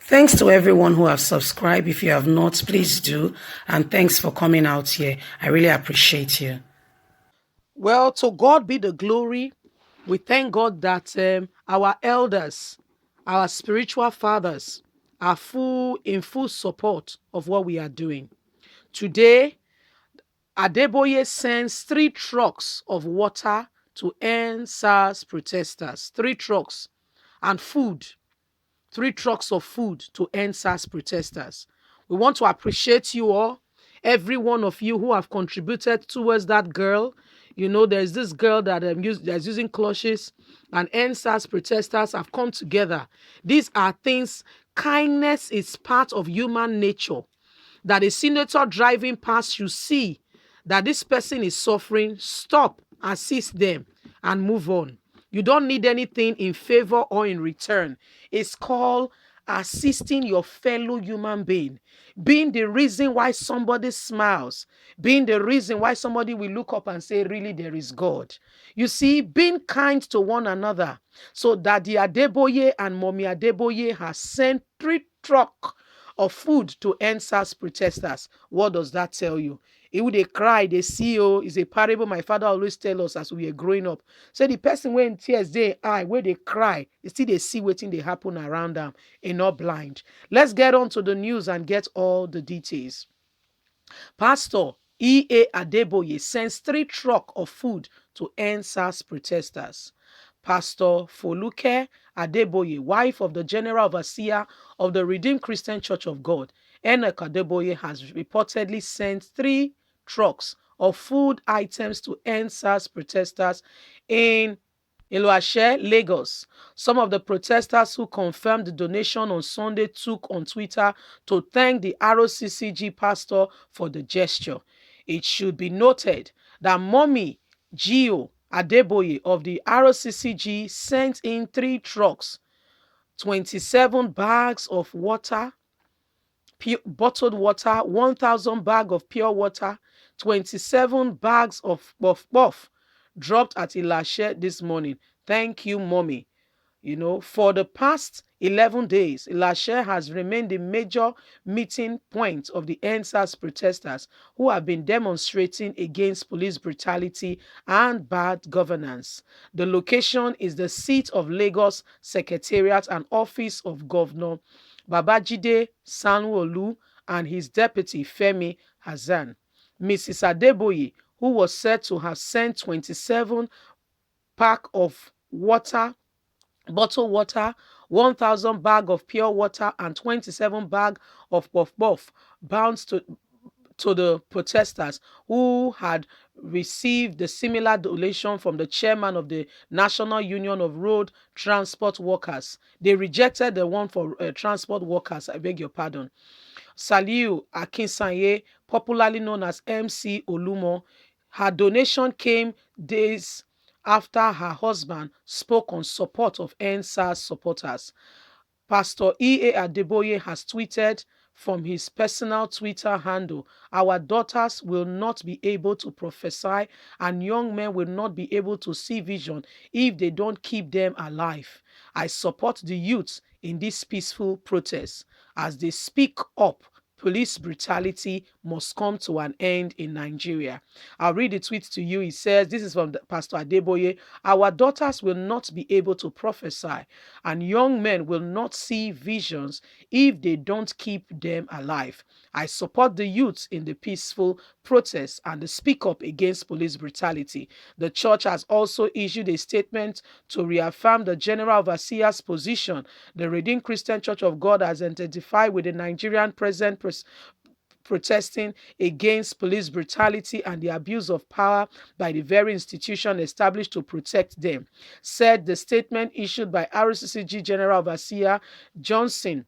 Thanks to everyone who have subscribed. If you have not, please do. And thanks for coming out here. I really appreciate you. Well, to God be the glory. We thank God that our elders, our spiritual fathers, are in full support of what we are doing. Today, Adeboye sends 3 trucks of water to end SARS protesters. 3 trucks and food. 3 trucks of food to end SARS protesters. We want to appreciate you all, every one of you who have contributed towards that girl. You know, there's this girl that that's using clutches, and end SARS protesters have come together. These are things, kindness is part of human nature. That a senator driving past, you see that this person is suffering, stop, assist them, and move on. You don't need anything in favor or in return. It's called assisting your fellow human being, being the reason why somebody smiles, being the reason why somebody will look up and say, really, there is God. You see, being kind to one another. So Daddy Adeboye and Mommy Adeboye has sent 3 trucks of food to end SARS protesters. What does that tell you? It would they cry, they see, oh, is a parable my father always tell us as we were growing up. So the person when tears they eye, where they cry, still they see waiting they happen around them, and not blind. Let's get on to the news and get all the details. Pastor E.A. Adeboye sends 3 trucks of food to end SARS protesters. Pastor Foluke Adeboye, wife of the General Overseer of the Redeemed Christian Church of God, Enoch Adeboye, has reportedly sent 3 trucks of food items to end SARS protesters in Iloashe, Lagos. Some of the protesters who confirmed the donation on Sunday took on Twitter to thank the ROCCG pastor for the gesture. It should be noted that Mommy Gio Adeboye of the ROCCG sent in 3 trucks, 27 bags of water, bottled water, 1,000 bags of pure water, 27 bags of puff dropped at Ilashe this morning. Thank you, Mommy. You know, for the past 11 days, Ilashe has remained the major meeting point of the NSAS protesters who have been demonstrating against police brutality and bad governance. The location is the seat of Lagos Secretariat and office of Governor Babajide Sanwo-Olu and his deputy Femi Hassan. Mrs. Adeboye, who was said to have sent 27 pack of water, bottled water, 1,000 bag of pure water, and 27 bag of puff puff bounced to the protesters who had received the similar donation from the chairman of the National Union of Road Transport Workers. They rejected the one for transport workers, I beg your pardon. Saliu Akinsanye, popularly known as MC Olumo, her donation came days after her husband spoke on support of NSAS supporters. Pastor E.A. Adeboye has tweeted from his personal Twitter handle, our daughters will not be able to prophesy and young men will not be able to see vision if they don't keep them alive. I support the youth in this peaceful protest as they speak up. Police brutality must come to an end in Nigeria. I'll read the tweet to you. He says, this is from Pastor Adeboye. Our daughters will not be able to prophesy and young men will not see visions if they don't keep them alive. I support the youth in the peaceful protest and the speak up against police brutality. The church has also issued a statement to reaffirm the General Overseer's position. The Redeemed Christian Church of God has identified with the Nigerian present protesting against police brutality and the abuse of power by the very institution established to protect them, said the statement issued by RCCG General Overseer Johnson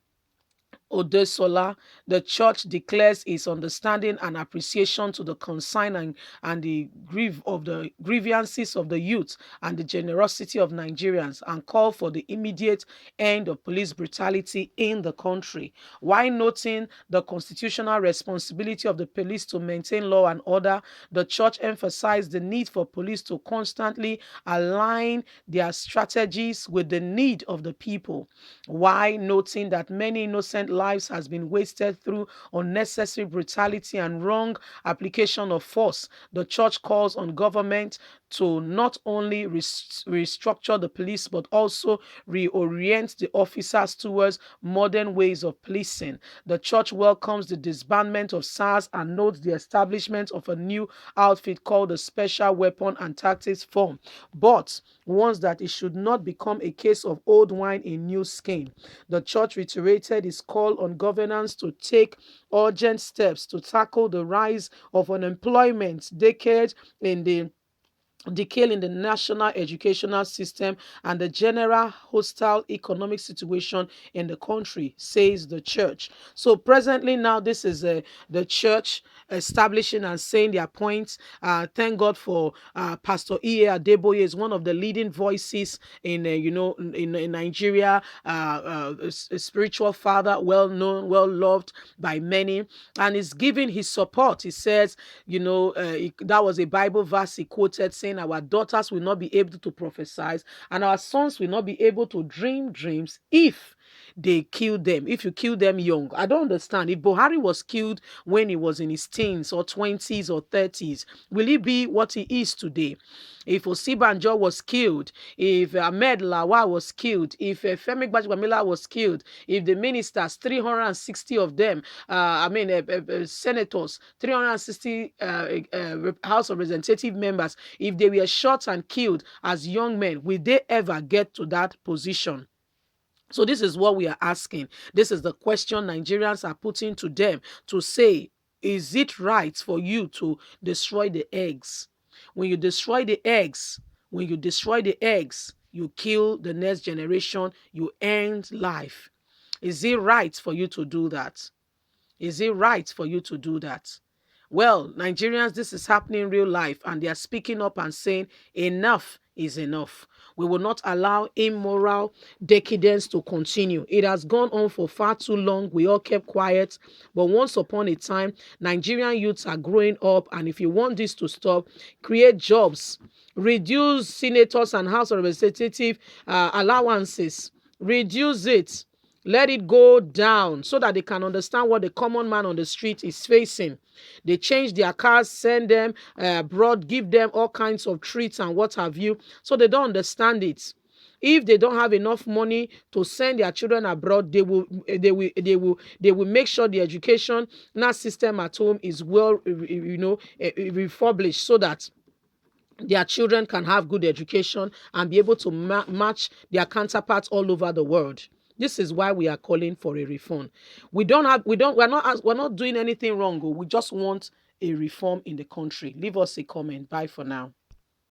Odesola, the church declares its understanding and appreciation to the concern and the grief of the grievances of the youth and the generosity of Nigerians, and call for the immediate end of police brutality in the country. While noting the constitutional responsibility of the police to maintain law and order, the church emphasized the need for police to constantly align their strategies with the need of the people, while noting that many innocent lives has been wasted through unnecessary brutality and wrong application of force. The church calls on government to not only restructure the police but also reorient the officers towards modern ways of policing. The church welcomes the disbandment of SARS and notes the establishment of a new outfit called the Special Weapon and Tactics Form, but warns that it should not become a case of old wine in new skin. The church reiterated its call on governance to take urgent steps to tackle the rise of unemployment decay in the national educational system and the general hostile economic situation in the country, says the church. So presently now, this is the church establishing and saying their points. Thank God for Pastor Adeboye is one of the leading voices in in Nigeria, a spiritual father, well known, well loved by many, and is giving his support. He says, that was a Bible verse he quoted saying, our daughters will not be able to prophesy and our sons will not be able to dream dreams if they kill them, if you kill them young. I don't understand. If Buhari was killed when he was in his teens or 20s or 30s, will he be what he is today? If Osibanjo was killed, if Ahmed Lawal was killed, if Femi Gbajubamila was killed, if the ministers, 360 of them, senators, 360 House of Representative members, if they were shot and killed as young men, will they ever get to that position? So this is what we are asking. This is the question Nigerians are putting to them to say, is it right for you to destroy the eggs? When you destroy the eggs, you kill the next generation, you end life. Is it right for you to do that? Is it right for you to do that? Well, Nigerians, this is happening in real life, and they are speaking up and saying enough is enough. We will not allow immoral decadence to continue. It has gone on for far too long. We all kept quiet. But once upon a time, Nigerian youths are growing up, and if you want this to stop, create jobs, reduce senators and House of Representative allowances, reduce it. Let it go down so that they can understand what the common man on the street is facing. They change their cars, send them abroad, give them all kinds of treats and what have you, so they don't understand it. If they don't have enough money to send their children abroad, they will make sure the education system at home is well, refurbished so that their children can have good education and be able to match their counterparts all over the world. This is why we are calling for a reform. We're not doing anything wrong. We just want a reform in the country. Leave us a comment. Bye for now.